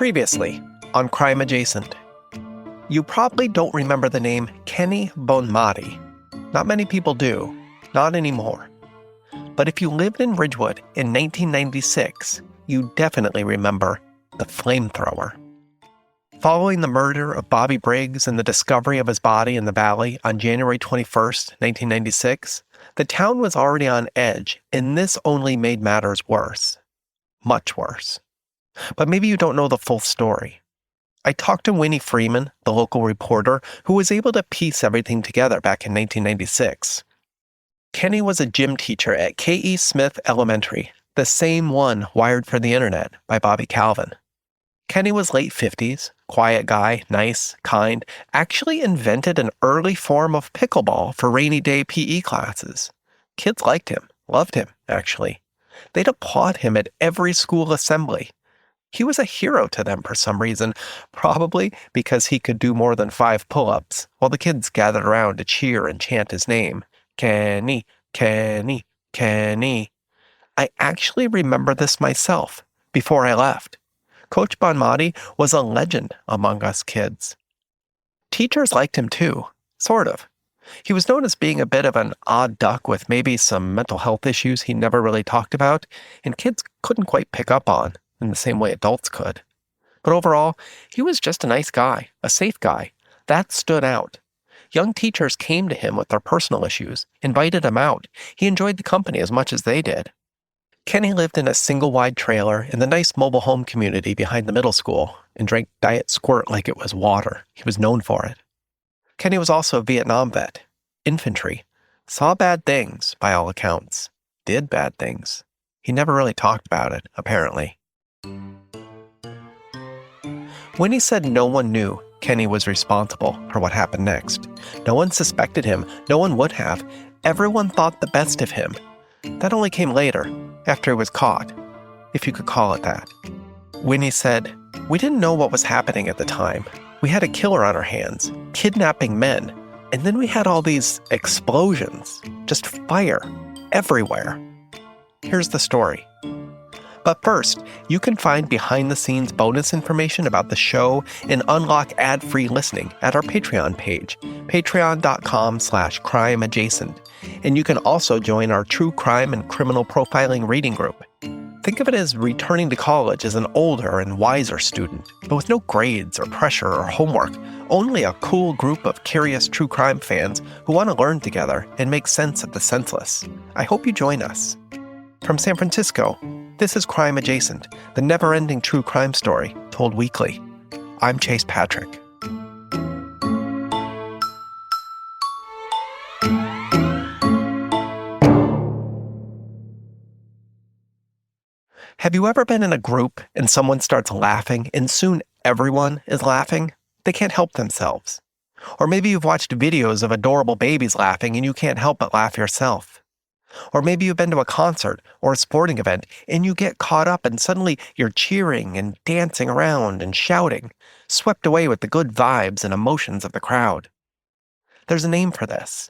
Previously on Crime Adjacent. You probably don't remember the name Kenny Bonmati. Not many people do. Not anymore. But if you lived in Ridgewood in 1996, you definitely remember the flamethrower. Following the murder of Bobby Briggs and the discovery of his body in the valley on January 21st, 1996, the town was already on edge, and this only made matters worse. Much worse. But maybe you don't know the full story. I talked to Winnie Freeman, the local reporter, who was able to piece everything together back in 1996. Kenny was a gym teacher at K.E. Smith Elementary, the same one wired for the internet by Bobby Calvin. Kenny was late 50s, quiet guy, nice, kind, actually invented an early form of pickleball for rainy day PE classes. Kids liked him, loved him, actually. They'd applaud him at every school assembly. He was a hero to them for some reason, probably because he could do more than 5 pull-ups, while the kids gathered around to cheer and chant his name. Kenny, Kenny, Kenny. I actually remember this myself, before I left. Coach Bonmati was a legend among us kids. Teachers liked him too, sort of. He was known as being a bit of an odd duck with maybe some mental health issues he never really talked about, and kids couldn't quite pick up on in the same way adults could. But overall, he was just a nice guy, a safe guy. That stood out. Young teachers came to him with their personal issues, invited him out. He enjoyed the company as much as they did. Kenny lived in a single-wide trailer in the nice mobile home community behind the middle school and drank Diet Squirt like it was water. He was known for it. Kenny was also a Vietnam vet, infantry, saw bad things, by all accounts, did bad things. He never really talked about it, apparently. Winnie said no one knew Kenny was responsible for what happened next. No one suspected him. No one would have. Everyone thought the best of him. That only came later, after he was caught, if you could call it that. Winnie said, "We didn't know what was happening at the time. We had a killer on our hands, kidnapping men, and then we had all these explosions, just fire, everywhere." Here's the story. But first, you can find behind-the-scenes bonus information about the show and unlock ad-free listening at our Patreon page, patreon.com/crimeadjacent. And you can also join our true crime and criminal profiling reading group. Think of it as returning to college as an older and wiser student, but with no grades or pressure or homework, only a cool group of curious true crime fans who want to learn together and make sense of the senseless. I hope you join us. From San Francisco, this is Crime Adjacent, the never-ending true crime story told weekly. I'm Chase Patrick. Have you ever been in a group and someone starts laughing and soon everyone is laughing? They can't help themselves. Or maybe you've watched videos of adorable babies laughing and you can't help but laugh yourself. Or maybe you've been to a concert or a sporting event and you get caught up and suddenly you're cheering and dancing around and shouting, swept away with the good vibes and emotions of the crowd. There's a name for this.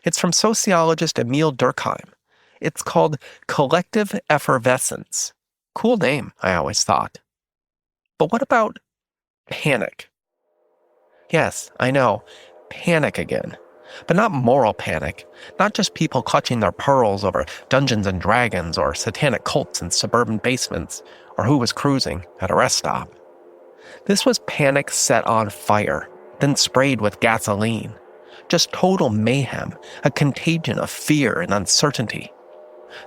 It's from sociologist Emil Durkheim. It's called collective effervescence. Cool name, I always thought. But what about panic? Yes, I know, panic again. But not moral panic, not just people clutching their pearls over Dungeons and Dragons or satanic cults in suburban basements, or who was cruising at a rest stop. This was panic set on fire, then sprayed with gasoline. Just total mayhem, a contagion of fear and uncertainty.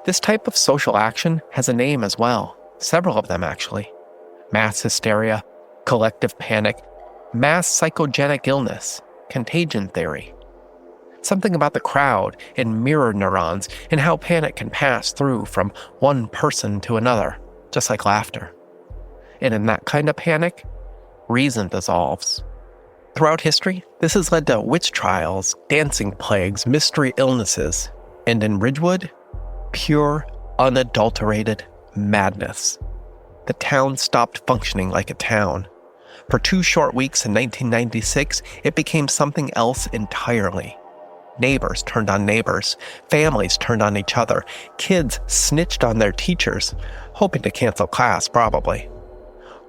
This type of social action has a name as well, several of them actually. Mass hysteria, collective panic, mass psychogenic illness, contagion theory. Something about the crowd and mirror neurons and how panic can pass through from one person to another, just like laughter. And in that kind of panic, reason dissolves. Throughout history, this has led to witch trials, dancing plagues, mystery illnesses, and in Ridgewood, pure, unadulterated madness. The town stopped functioning like a town. For 2 short weeks in 1996, it became something else entirely. Neighbors turned on neighbors. Families turned on each other. Kids snitched on their teachers, hoping to cancel class, probably.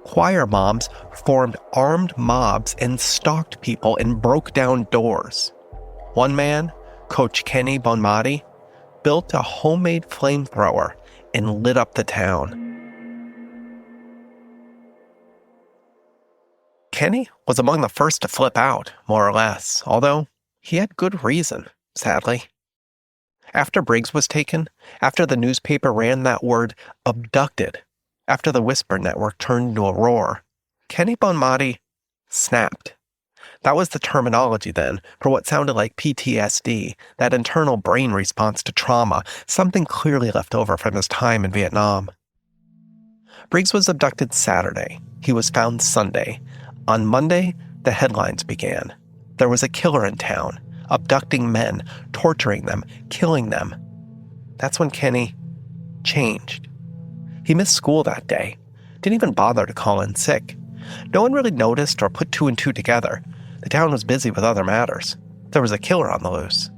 Choir moms formed armed mobs and stalked people and broke down doors. One man, Coach Kenny Bonmati, built a homemade flamethrower and lit up the town. Kenny was among the first to flip out, more or less, although he had good reason, sadly. After Briggs was taken, after the newspaper ran that word abducted, after the Whisper Network turned into a roar, Kenny Bonmati snapped. That was the terminology then for what sounded like PTSD, that internal brain response to trauma, something clearly left over from his time in Vietnam. Briggs was abducted Saturday. He was found Sunday. On Monday, the headlines began. There was a killer in town, abducting men, torturing them, killing them. That's when Kenny changed. He missed school that day, didn't even bother to call in sick. No one really noticed or put two and two together. The town was busy with other matters. There was a killer on the loose.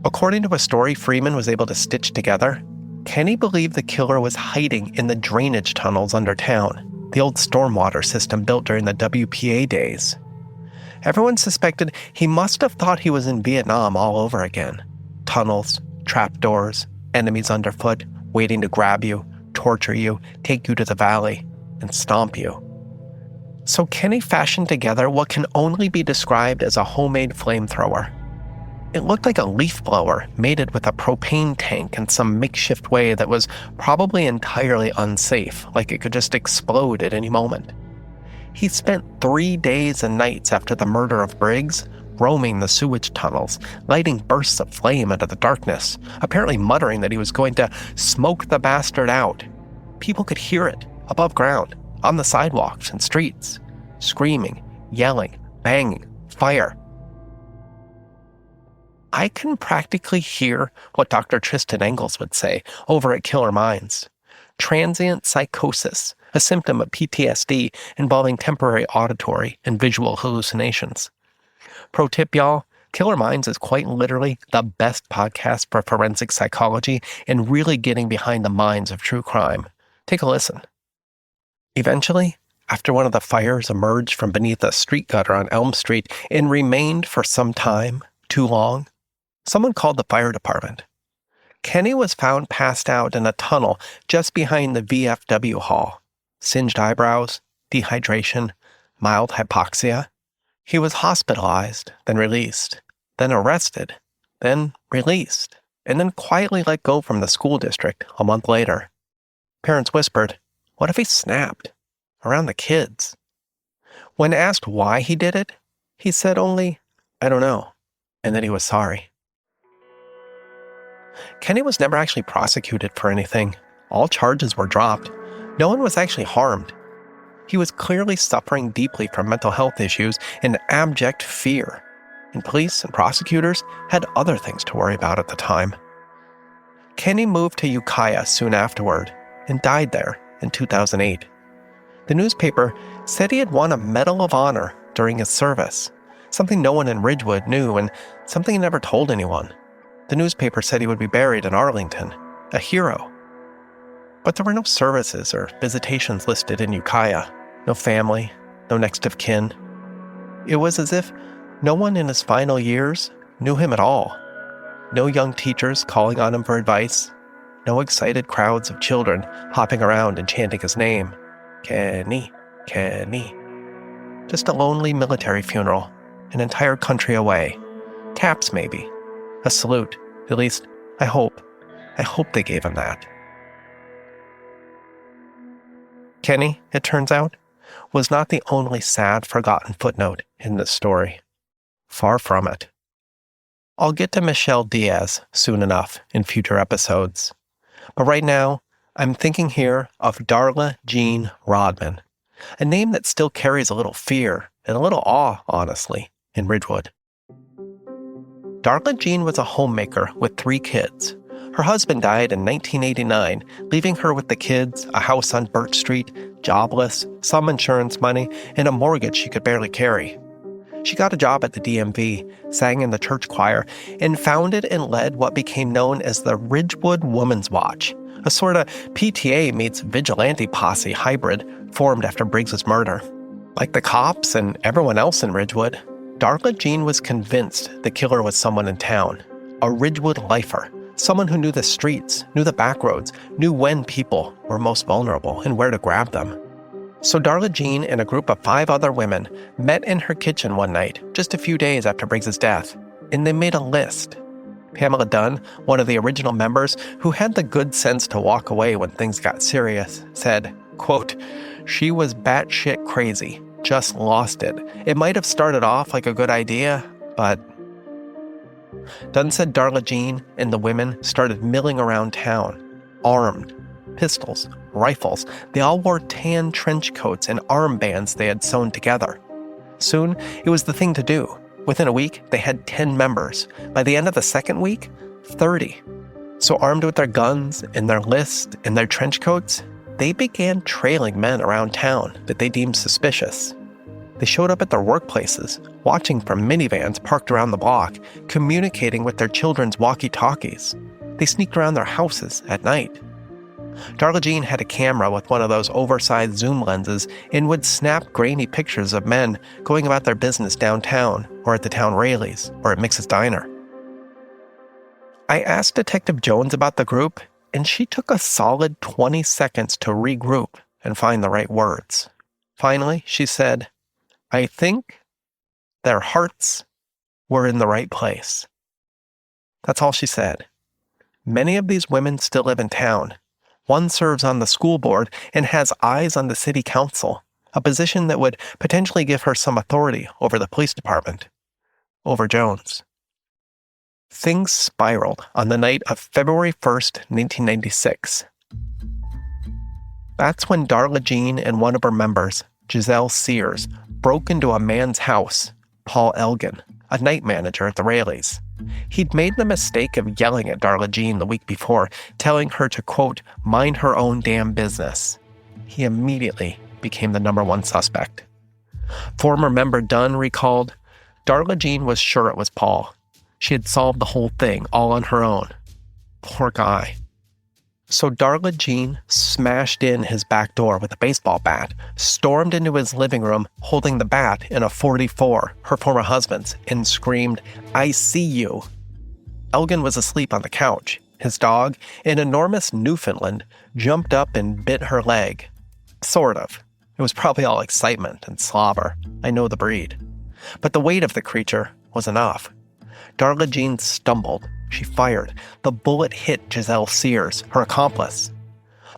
According to a story Freeman was able to stitch together, Kenny believed the killer was hiding in the drainage tunnels under town, the old stormwater system built during the WPA days. Everyone suspected he must have thought he was in Vietnam all over again. Tunnels, trapdoors, enemies underfoot, waiting to grab you, torture you, take you to the valley, and stomp you. So Kenny fashioned together what can only be described as a homemade flamethrower. It looked like a leaf blower mated with a propane tank in some makeshift way that was probably entirely unsafe, like it could just explode at any moment. He spent 3 days and nights after the murder of Briggs roaming the sewage tunnels, lighting bursts of flame into the darkness, apparently muttering that he was going to smoke the bastard out. People could hear it, above ground, on the sidewalks and streets, screaming, yelling, banging, fire. I can practically hear what Dr. Tristan Engels would say over at Killer Minds. Transient psychosis, a symptom of PTSD involving temporary auditory and visual hallucinations. Pro tip, y'all, Killer Minds is quite literally the best podcast for forensic psychology and really getting behind the minds of true crime. Take a listen. Eventually, after one of the fires emerged from beneath a street gutter on Elm Street and remained for some time, too long, someone called the fire department. Kenny was found passed out in a tunnel just behind the VFW hall. Singed eyebrows, dehydration, mild hypoxia. He was hospitalized, then released, then arrested, then released, and then quietly let go from the school district a month later. Parents whispered, "What if he snapped?" around the kids. When asked why he did it, he said only, "I don't know," and that he was sorry. Kenny was never actually prosecuted for anything. All charges were dropped. No one was actually harmed. He was clearly suffering deeply from mental health issues and abject fear, and police and prosecutors had other things to worry about at the time. Kenny moved to Ukiah soon afterward and died there in 2008. The newspaper said he had won a Medal of Honor during his service, something no one in Ridgewood knew and something he never told anyone. The newspaper said he would be buried in Arlington, a hero. But there were no services or visitations listed in Ukiah, no family, no next of kin. It was as if no one in his final years knew him at all. No young teachers calling on him for advice, no excited crowds of children hopping around and chanting his name. Kenny, Kenny. Just a lonely military funeral, an entire country away. Taps, maybe. A salute. At least, I hope they gave him that. Kenny, it turns out, was not the only sad, forgotten footnote in this story. Far from it. I'll get to Michelle Diaz soon enough in future episodes. But right now, I'm thinking here of Darla Jean Rodman, a name that still carries a little fear and a little awe, honestly, in Ridgewood. Darla Jean was a homemaker with 3 kids. Her husband died in 1989, leaving her with the kids, a house on Birch Street, jobless, some insurance money, and a mortgage she could barely carry. She got a job at the DMV, sang in the church choir, and founded and led what became known as the Ridgewood Woman's Watch, a sort of PTA meets vigilante posse hybrid formed after Briggs's murder. Like the cops and everyone else in Ridgewood, Darla Jean was convinced the killer was someone in town, a Ridgewood lifer, someone who knew the streets, knew the back roads, knew when people were most vulnerable and where to grab them. So Darla Jean and a group of 5 other women met in her kitchen one night, just a few days after Briggs's death, and they made a list. Pamela Dunn, one of the original members who had the good sense to walk away when things got serious, said, quote, "She was batshit crazy, just lost it. It might have started off like a good idea, but..." Dunn said Darla Jean and the women started milling around town, armed. Pistols, rifles, they all wore tan trench coats and armbands they had sewn together. Soon, it was the thing to do. Within a week, they had 10 members. By the end of the second week, 30. So armed with their guns and their list and their trench coats, they began trailing men around town that they deemed suspicious. They showed up at their workplaces, watching from minivans parked around the block, communicating with their children's walkie-talkies. They sneaked around their houses at night. Darla Jean had a camera with one of those oversized zoom lenses and would snap grainy pictures of men going about their business downtown or at the town Rayleigh's or at Mix's Diner. I asked Detective Jones about the group, and she took a solid 20 seconds to regroup and find the right words. Finally, she said, "I think their hearts were in the right place." That's all she said. Many of these women still live in town. One serves on the school board and has eyes on the city council, a position that would potentially give her some authority over the police department, over Jones. Things spiraled on the night of February 1st, 1996. That's when Darla Jean and one of her members, Giselle Sears, broke into a man's house, Paul Elgin, a night manager at the Rayleigh's. He'd made the mistake of yelling at Darla Jean the week before, telling her to, quote, "mind her own damn business." He immediately became the number 1 suspect. Former member Dunn recalled, Darla Jean was sure it was Paul. She had solved the whole thing all on her own. Poor guy. So Darla Jean smashed in his back door with a baseball bat, stormed into his living room holding the bat in a .44, her former husband's, and screamed, "I see you." Elgin was asleep on the couch. His dog, an enormous Newfoundland, jumped up and bit her leg. Sort of. It was probably all excitement and slobber. I know the breed. But the weight of the creature was enough. Darla Jean stumbled. She fired. The bullet hit Giselle Sears, her accomplice.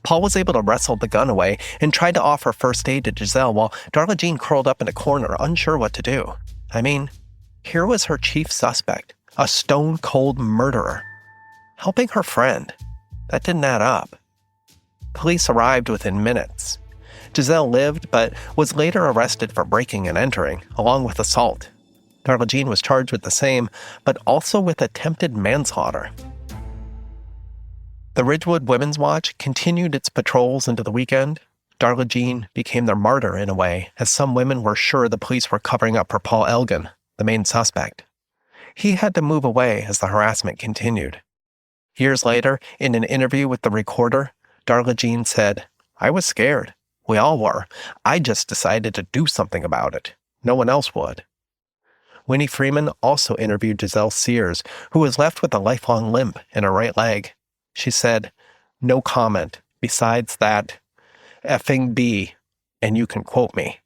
Paul was able to wrestle the gun away and tried to offer first aid to Giselle while Darla Jean curled up in a corner, unsure what to do. I mean, here was her chief suspect, a stone-cold murderer, helping her friend. That didn't add up. Police arrived within minutes. Giselle lived, but was later arrested for breaking and entering, along with assault. Darla Jean was charged with the same, but also with attempted manslaughter. The Ridgewood Women's Watch continued its patrols into the weekend. Darla Jean became their martyr in a way, as some women were sure the police were covering up for Paul Elgin, the main suspect. He had to move away as the harassment continued. Years later, in an interview with the Recorder, Darla Jean said, "I was scared. We all were. I just decided to do something about it. No one else would." Winnie Freeman also interviewed Giselle Sears, who was left with a lifelong limp in her right leg. She said, "No comment, besides that, effing B, and you can quote me."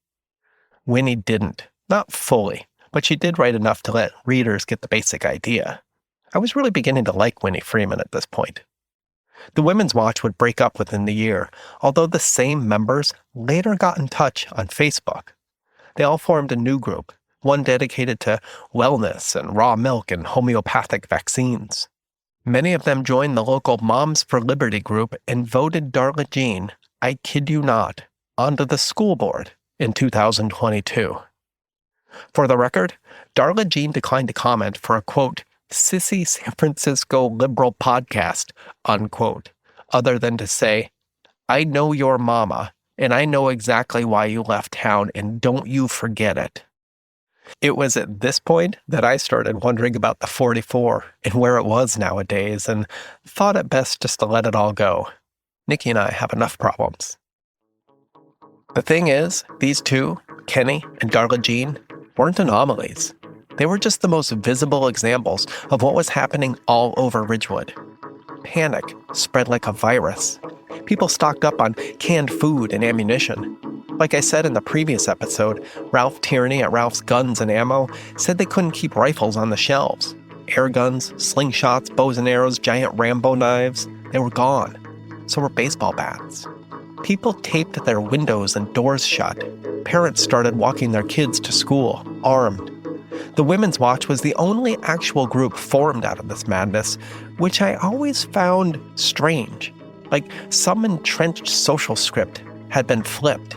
Winnie didn't. Not fully, but she did write enough to let readers get the basic idea. I was really beginning to like Winnie Freeman at this point. The Women's Watch would break up within the year, although the same members later got in touch on Facebook. They all formed a new group, one dedicated to wellness and raw milk and homeopathic vaccines. Many of them joined the local Moms for Liberty group and voted Darla Jean, I kid you not, onto the school board in 2022. For the record, Darla Jean declined to comment for a, quote, "sissy San Francisco liberal podcast," unquote, other than to say, "I know your mama, and I know exactly why you left town, and don't you forget it." It was at this point that I started wondering about the .44 and where it was nowadays, and thought it best just to let it all go. Nikki and I have enough problems. The thing is, these two, Kenny and Darla Jean, weren't anomalies. They were just the most visible examples of what was happening all over Ridgewood. Panic spread like a virus. People stocked up on canned food and ammunition. Like I said in the previous episode, Ralph Tierney at Ralph's Guns and Ammo said they couldn't keep rifles on the shelves. Air guns, slingshots, bows and arrows, giant Rambo knives, they were gone. So were baseball bats. People taped their windows and doors shut. Parents started walking their kids to school, armed. The Women's Watch was the only actual group formed out of this madness, which I always found strange. Like some entrenched social script had been flipped.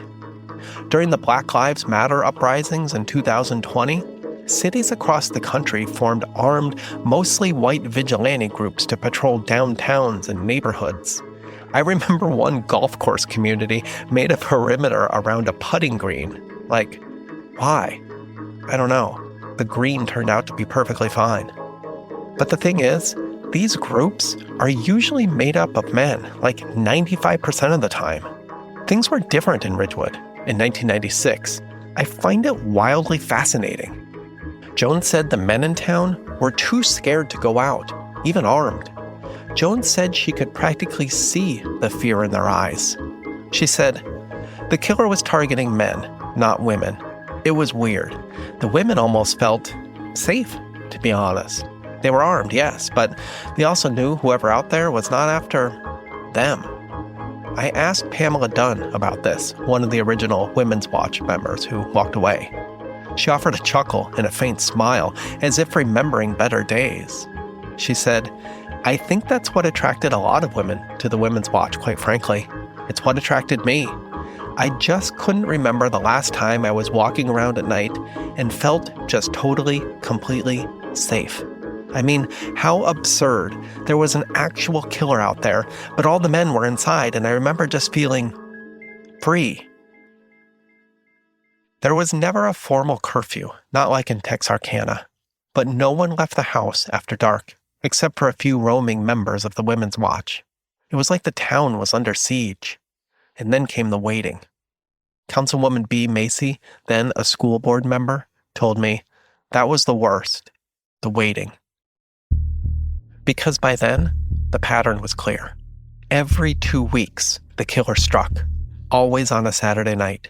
During the Black Lives Matter uprisings in 2020, cities across the country formed armed, mostly white vigilante groups to patrol downtowns and neighborhoods. I remember one golf course community made a perimeter around a putting green. Like, why? I don't know. The green turned out to be perfectly fine. But the thing is, these groups are usually made up of men, like 95% of the time. Things were different in Ridgewood in 1996. I find it wildly fascinating. Joan said the men in town were too scared to go out, even armed. Joan said she could practically see the fear in their eyes. She said, the killer was targeting men, not women. It was weird. The women almost felt safe, to be honest. They were armed, yes, but they also knew whoever out there was not after them. I asked Pamela Dunn about this, one of the original Women's Watch members who walked away. She offered a chuckle and a faint smile, as if remembering better days. She said, I think that's what attracted a lot of women to the Women's Watch, quite frankly. It's what attracted me. I just couldn't remember the last time I was walking around at night and felt just totally, completely safe. I mean, how absurd. There was an actual killer out there, but all the men were inside, and I remember just feeling free. There was never a formal curfew, not like in Texarkana, but no one left the house after dark, except for a few roaming members of the Women's Watch. It was like the town was under siege. And then came the waiting. Councilwoman B. Macy, then a school board member, told me that was the worst, the waiting. Because by then, the pattern was clear. Every 2 weeks, the killer struck, always on a Saturday night.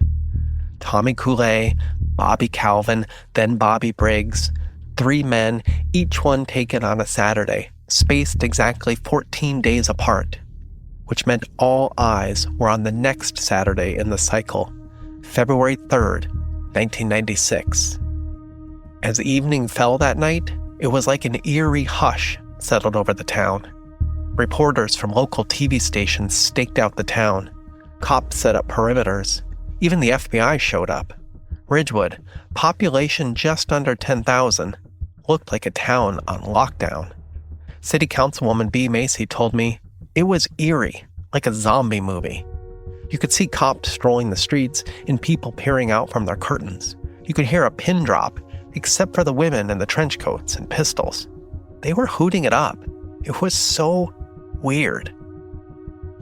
Tommy Coulee, Bobby Calvin, then Bobby Briggs, 3 men, each one taken on a Saturday, spaced exactly 14 days apart, which meant all eyes were on the next Saturday in the cycle, February 3rd, 1996. As evening fell that night, it was like an eerie hush settled over the town. Reporters from local TV stations staked out the town. Cops set up perimeters. Even the FBI showed up. Ridgewood, population just under 10,000, looked like a town on lockdown. City Councilwoman B. Macy told me it was eerie, like a zombie movie. You could see cops strolling the streets and people peering out from their curtains. You could hear a pin drop, except for the women in the trench coats and pistols. They were hooting it up. It was so weird.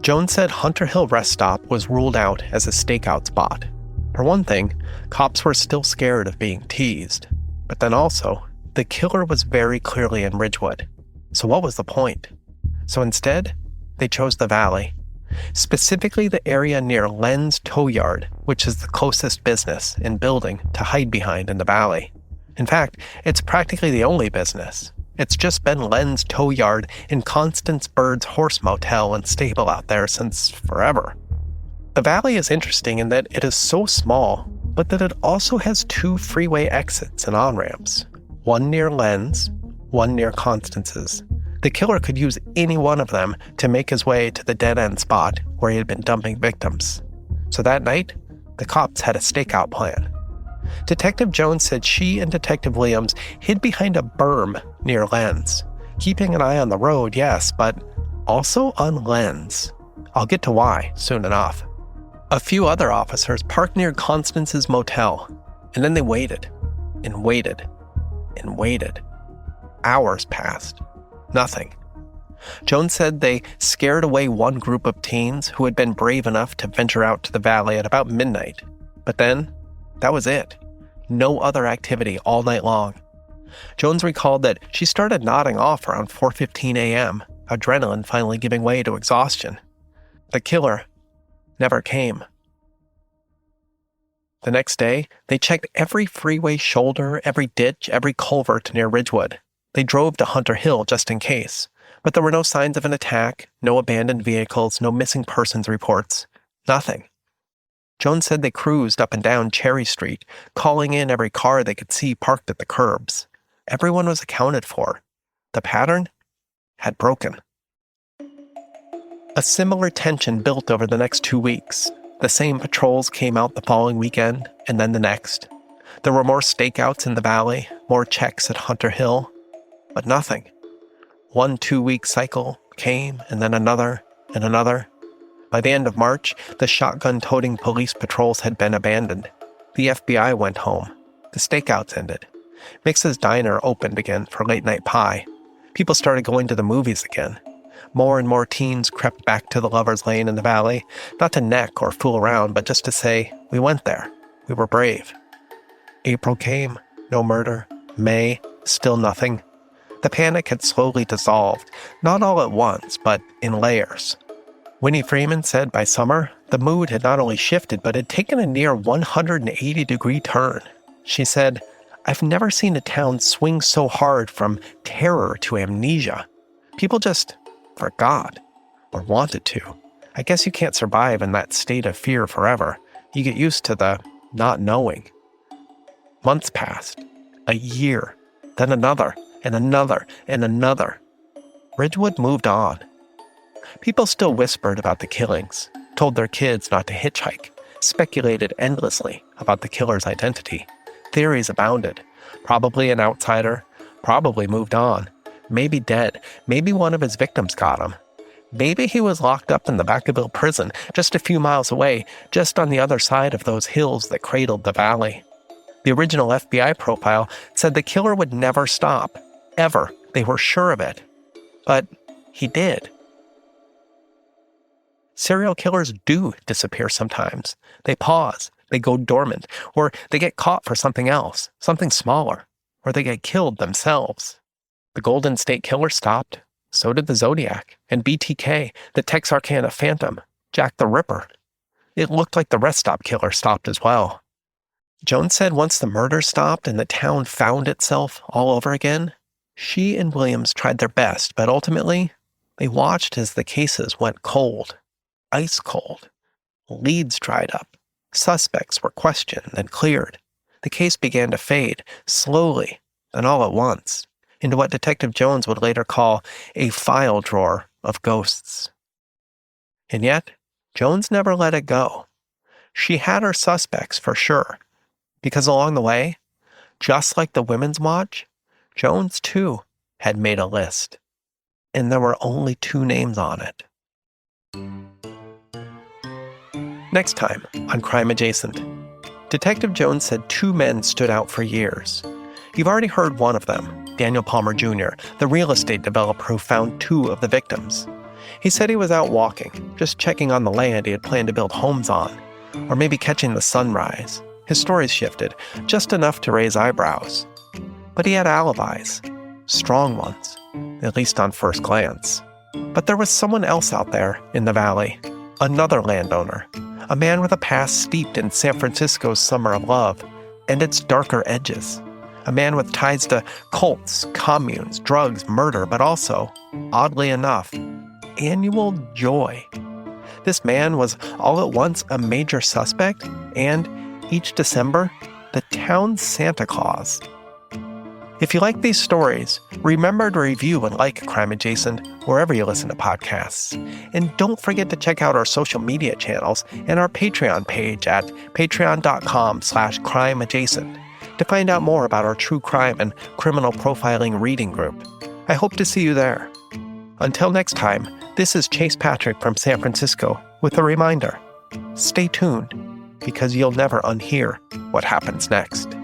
Joan said Hunter Hill Rest Stop was ruled out as a stakeout spot. For one thing, cops were still scared of being teased. But then also, the killer was very clearly in Ridgewood. So what was the point? So instead, they chose the valley. Specifically the area near Len's Tow Yard, which is the closest business and building to hide behind in the valley. In fact, it's practically the only business. It's just been Len's Tow Yard and Constance Bird's horse motel and stable out there since forever. The valley is interesting in that it is so small, but that it also has 2 freeway exits and on-ramps. One near Len's, one near Constance's. The killer could use any one of them to make his way to the dead-end spot where he had been dumping victims. So that night, the cops had a stakeout plan. Detective Jones said she and Detective Williams hid behind a berm near Len's, keeping an eye on the road, yes, but also on Len's. I'll get to why soon enough. A few other officers parked near Constance's motel, and then they waited, and waited, and waited. Hours passed. Nothing. Jones said they scared away one group of teens who had been brave enough to venture out to the valley at about midnight. But then, that was it. No other activity all night long. Jones recalled that she started nodding off around 4:15 a.m., adrenaline finally giving way to exhaustion. The killer never came. The next day, they checked every freeway shoulder, every ditch, every culvert near Ridgewood. They drove to Hunter Hill just in case, but there were no signs of an attack, no abandoned vehicles, no missing persons reports, nothing. Jones said they cruised up and down Cherry Street, calling in every car they could see parked at the curbs. Everyone was accounted for. The pattern had broken. A similar tension built over the next 2 weeks. The same patrols came out the following weekend, and then the next. There were more stakeouts in the valley, more checks at Hunter Hill, but nothing. 1 2-week cycle came, and then another, and another. By the end of March, the shotgun-toting police patrols had been abandoned. The FBI went home. The stakeouts ended. Mix's Diner opened again for late-night pie. People started going to the movies again. More and more teens crept back to the Lover's Lane in the valley, not to neck or fool around, but just to say, we went there. We were brave. April came. No murder. May. Still nothing. The panic had slowly dissolved, not all at once, but in layers. Winnie Freeman said by summer, the mood had not only shifted, but had taken a near 180-degree turn. She said, I've never seen a town swing so hard from terror to amnesia. People just forgot, or wanted to. I guess you can't survive in that state of fear forever. You get used to the not knowing. Months passed, a year, then another, and another, and another. Ridgewood moved on. People still whispered about the killings, told their kids not to hitchhike, speculated endlessly about the killer's identity. Theories abounded. Probably an outsider, probably moved on, maybe dead, maybe one of his victims got him. Maybe he was locked up in the Vacaville prison, just a few miles away, just on the other side of those hills that cradled the valley. The original FBI profile said the killer would never stop, ever. They were sure of it. But he did. Serial killers do disappear sometimes. They pause, they go dormant, or they get caught for something else, something smaller, or they get killed themselves. The Golden State Killer stopped. So did the Zodiac, and BTK, the Texarkana Phantom, Jack the Ripper. It looked like the rest stop killer stopped as well. Jones said once the murder stopped and the town found itself all over again, she and Williams tried their best, but ultimately, they watched as the cases went cold. Ice cold. Leads dried up. Suspects were questioned and cleared. The case began to fade, slowly, and all at once, into what Detective Jones would later call a file drawer of ghosts. And yet, Jones never let it go. She had her suspects for sure, because along the way, just like the Women's Watch, Jones too had made a list. And there were only 2 names on it. Next time on Crime Adjacent, Detective Jones said 2 men stood out for years. You've already heard one of them, Daniel Palmer Jr., the real estate developer who found 2 of the victims. He said he was out walking, just checking on the land he had planned to build homes on, or maybe catching the sunrise. His stories shifted, just enough to raise eyebrows. But he had alibis, strong ones, at least on first glance. But there was someone else out there in the valley, another landowner, a man with a past steeped in San Francisco's summer of love and its darker edges. A man with ties to cults, communes, drugs, murder, but also, oddly enough, annual joy. This man was all at once a major suspect and, each December, the town's Santa Claus. If you like these stories, remember to review and like Crime Adjacent wherever you listen to podcasts. And don't forget to check out our social media channels and our Patreon page at patreon.com/crimeadjacent to find out more about our true crime and criminal profiling reading group. I hope to see you there. Until next time, this is Chase Patrick from San Francisco with a reminder. Stay tuned, because you'll never unhear what happens next.